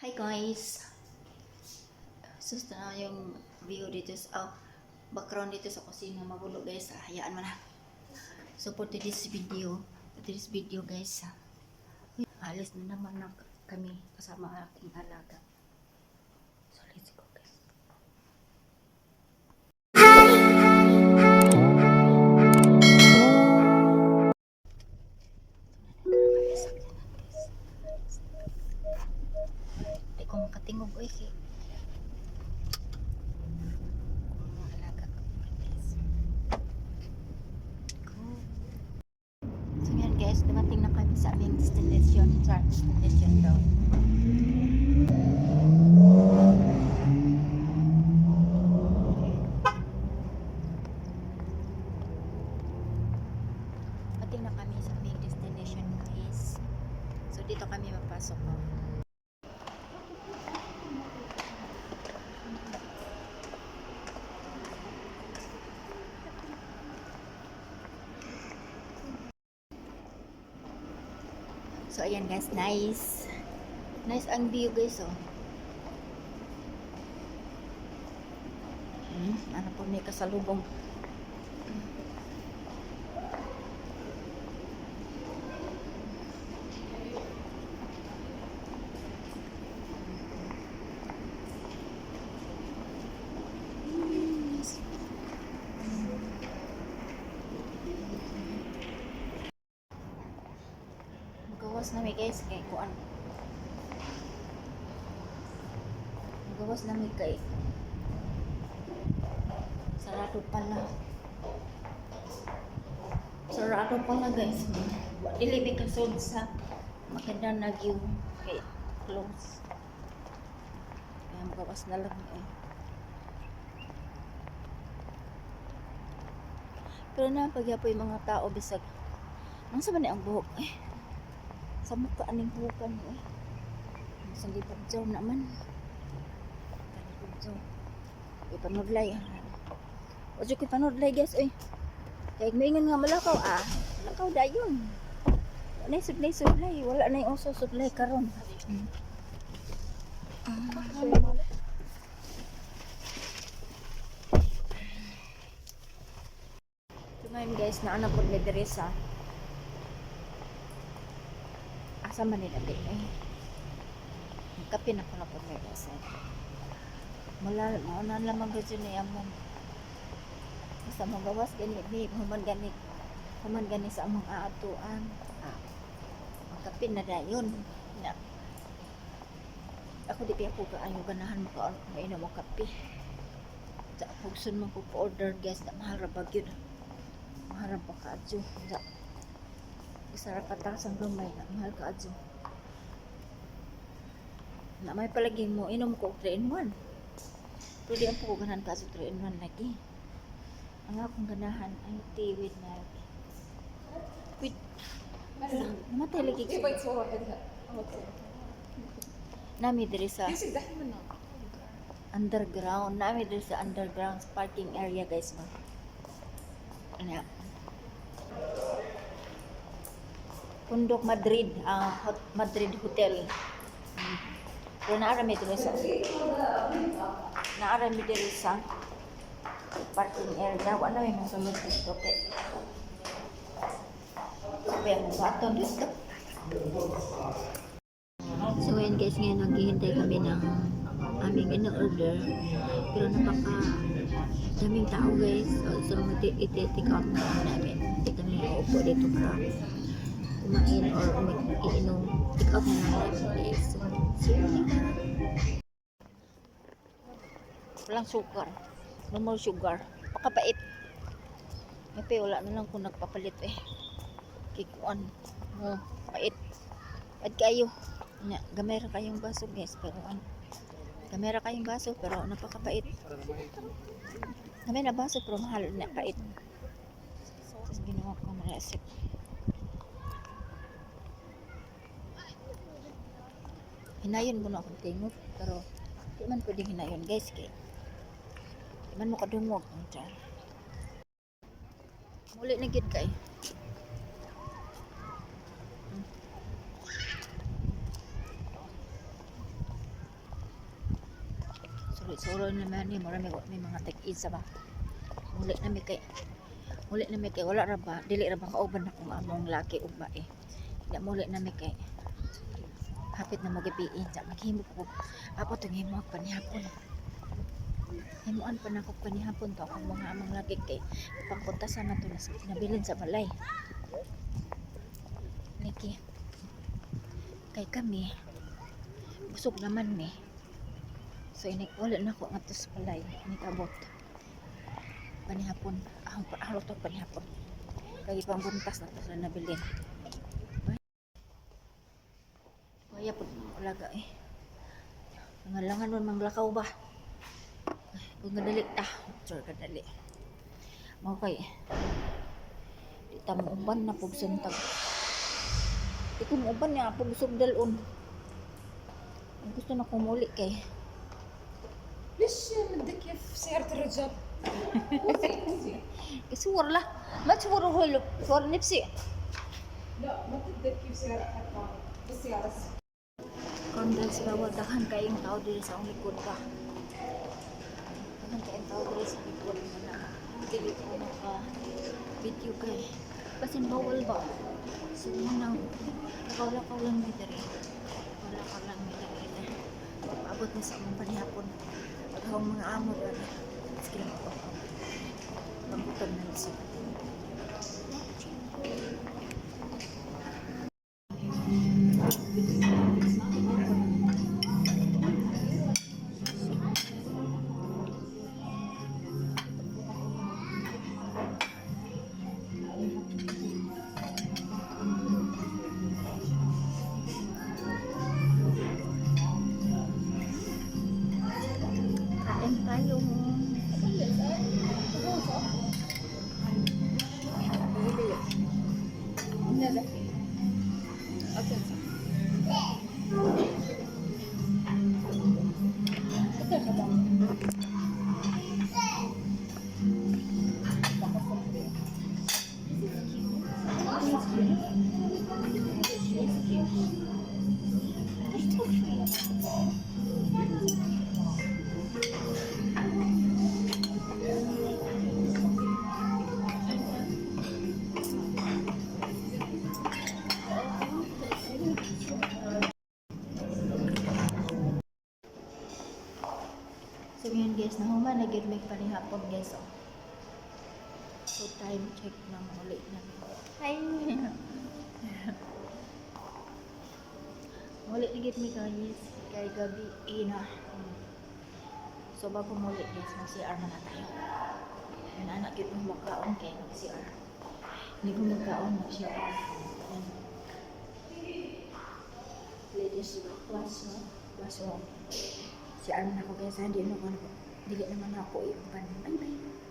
Hi guys! Susta na yung view dito sa background dito sa kusina. Magulo guys. Hayaan mo na. So for today's video guys, alis na naman na kami kasama ang aking alaga. So let's go guys. Hindi ko makatingog guys eh. Guys, dumating na kami sa aming destination. Destination daw. Dumating na kami sa aming destination guys. So dito kami mapasok. So ayan guys, nice ang view guys oh. Ano po may kasalubong. Gawas na may guys kay kuan. Gawas na may kay. Sarado pala guys. Dili may kasod sa maganda na view kay close. Kaya gawas na lang eh. Pero na pagyapoy mga tao bisag. Ang sama ni ang buhok eh. Sa mukha aning bukan eh. Sa lipat jaw naman. Lipat jaw. Ipanudlay. Ojo ko ipanudlay guys eh. Kaya maingon nga malakaw Malakaw dayon. Wala na sublay. Wala na yung uso sublay karon. Ngayon guys, naana po ni Teresa. Asa man nila din eh. Kape na ko na po ni Teresa. Mauna lamang gadyo ni among. Basta magawas gani ni human gani sa among aatuan. Magkape na dayon. Na. Ako di pa ako kaayo ganahan makaon mainom mo kape. Sa pugsun man ko order guys na mahal ra bagyo. Mahal pa kaadyo. Isara patas ang gamay na mahal kaadyo. Na may palagi mo inom ko 3-in-1. Pero di ang po ganahan kaadyo 3-in-1 lagi. Ang akong ganahan ay tea with milk. With namatay lagi ko. Nami diri sa underground. Nami diri sa underground parking area guys mo. Ano? Pundok Madrid, Madrid Hotel. Pero naarami diri sa parking area. Wala may masulod dito kay. Kaya mo baton dito. So ngayon guys, ngayon naghihintay kami ng aming in-order. Pero napaka daming tao guys. So iti-take out na namin. Hindi kami uupo dito para kumain or iinom. Take out na namin guys. So walang sugar. No more sugar. Pakapait. Mape, wala na lang kung nagpapalit eh. Kikuan. Pait. Pait kayo. Gamay ra kayong baso guys. Pero gamay ra kayong baso pero napakapait. Gamay na baso pero mahal na pait. Tapos ginawa ko na recipe. Hinayon mo na akong tingog. Pero di man pwedeng hinayon guys kay man mo kadungog ang tiyan. Muli na gid kay. Suro naman ni marami may mga tag-in sa ba. Muli na mi kay wala ra ba dili ra ba kauban akong among laki ug bae. Di muli na mi kay hapit na magabiin sa maghimo ko. Apo tong himo ak panihapon. Himuan pa nako panihapon to akong mga among laki kay pangpuntasan na to na sa nabilin sa balay. Niki kay kami busog naman mi. So inik wala na ko ngadto sa balay nikabot. Panihapon ahong to panihapon kay pangbuntas na to sa nabilin. Kaya pud ulaga nangalangan man manglakaw ba. Kung kadali ta, sure kadali. Mao kay di ta mo uban na pug suntag. Di ko mo uban niya pug sugdalon. Ang gusto na kumuli kay ليش بدك كيف سيارة الرجال؟ صور لا ما تصوروا هو صور نفسي لا ما بدك كيف سيارة حتى بالسيارة kon dahil sa bawal daghan kayong tao diri sa akong likod ba daghan kayong tao diri sa likod na dili ko naka video kay basin bawal ba so nang nakawala lang mi diri wala lang mi diri abot na sa among panihapon pag akong mga amo diri sige lang ako pagbutan na sa kain tayo هذا أكل so yun guys nahuman na gid may panihapon guys oh. So time check na muli na ay muli na gid mi guys kay gabi ina so bago muli guys mag CR na tayo yun anak gid mo magkaon kay mag CR hindi ko magkaon mag CR ladies wash CR na ako guys hindi naman dili naman ako yung bye bye